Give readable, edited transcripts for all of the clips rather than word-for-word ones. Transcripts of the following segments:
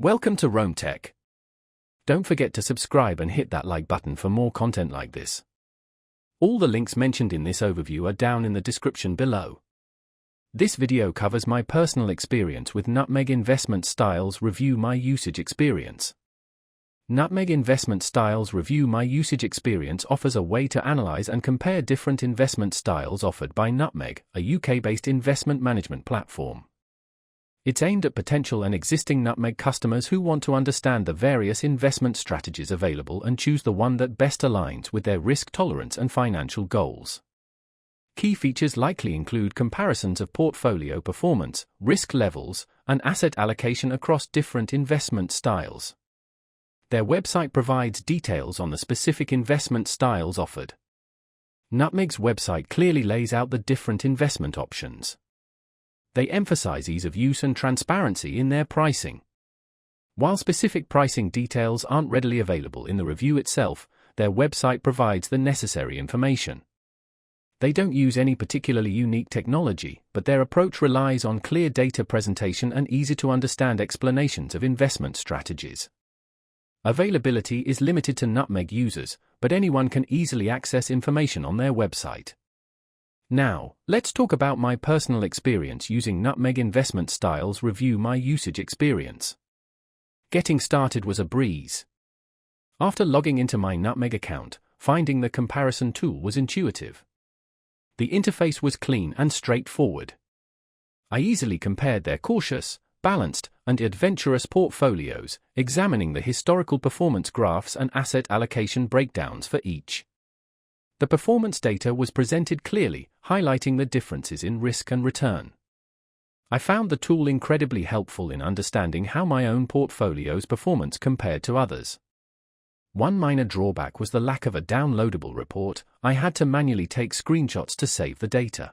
Welcome to Rome Tech. Don't forget to subscribe and hit that like button for more content like this. All the links mentioned in this overview are down in the description below. This video covers my personal experience with Nutmeg Investment Styles. Review my usage experience. Nutmeg Investment Styles Review My Usage Experience offers a way to analyze and compare different investment styles offered by Nutmeg, a UK-based investment management platform. It's aimed at potential and existing Nutmeg customers who want to understand the various investment strategies available and choose the one that best aligns with their risk tolerance and financial goals. Key features likely include comparisons of portfolio performance, risk levels, and asset allocation across different investment styles. Their website provides details on the specific investment styles offered. Nutmeg's website clearly lays out the different investment options. They emphasize ease of use and transparency in their pricing. While specific pricing details aren't readily available in the review itself, their website provides the necessary information. They don't use any particularly unique technology, but their approach relies on clear data presentation and easy-to-understand explanations of investment strategies. Availability is limited to Nutmeg users, but anyone can easily access information on their website. Now, let's talk about my personal experience using Nutmeg Investment Styles. Review my usage experience. Getting started was a breeze. After logging into my Nutmeg account, finding the comparison tool was intuitive. The interface was clean and straightforward. I easily compared their cautious, balanced, and adventurous portfolios, examining the historical performance graphs and asset allocation breakdowns for each. The performance data was presented clearly, highlighting the differences in risk and return. I found the tool incredibly helpful in understanding how my own portfolio's performance compared to others. One minor drawback was the lack of a downloadable report. I had to manually take screenshots to save the data.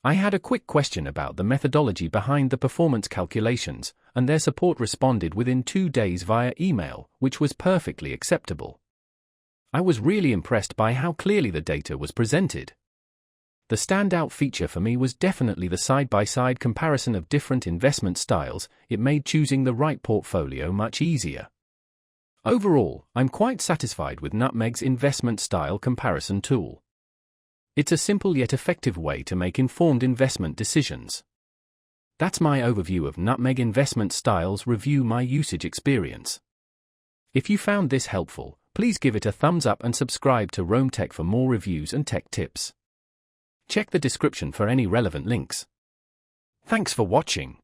I had a quick question about the methodology behind the performance calculations, and their support responded within 2 days via email, which was perfectly acceptable. I was really impressed by how clearly the data was presented. The standout feature for me was definitely the side-by-side comparison of different investment styles. It made choosing the right portfolio much easier. Overall, I'm quite satisfied with Nutmeg's investment style comparison tool. It's a simple yet effective way to make informed investment decisions. That's my overview of Nutmeg Investment Styles. Review my usage experience. If you found this helpful, please give it a thumbs up and subscribe to Rome Tech for more reviews and tech tips. Check the description for any relevant links. Thanks for watching.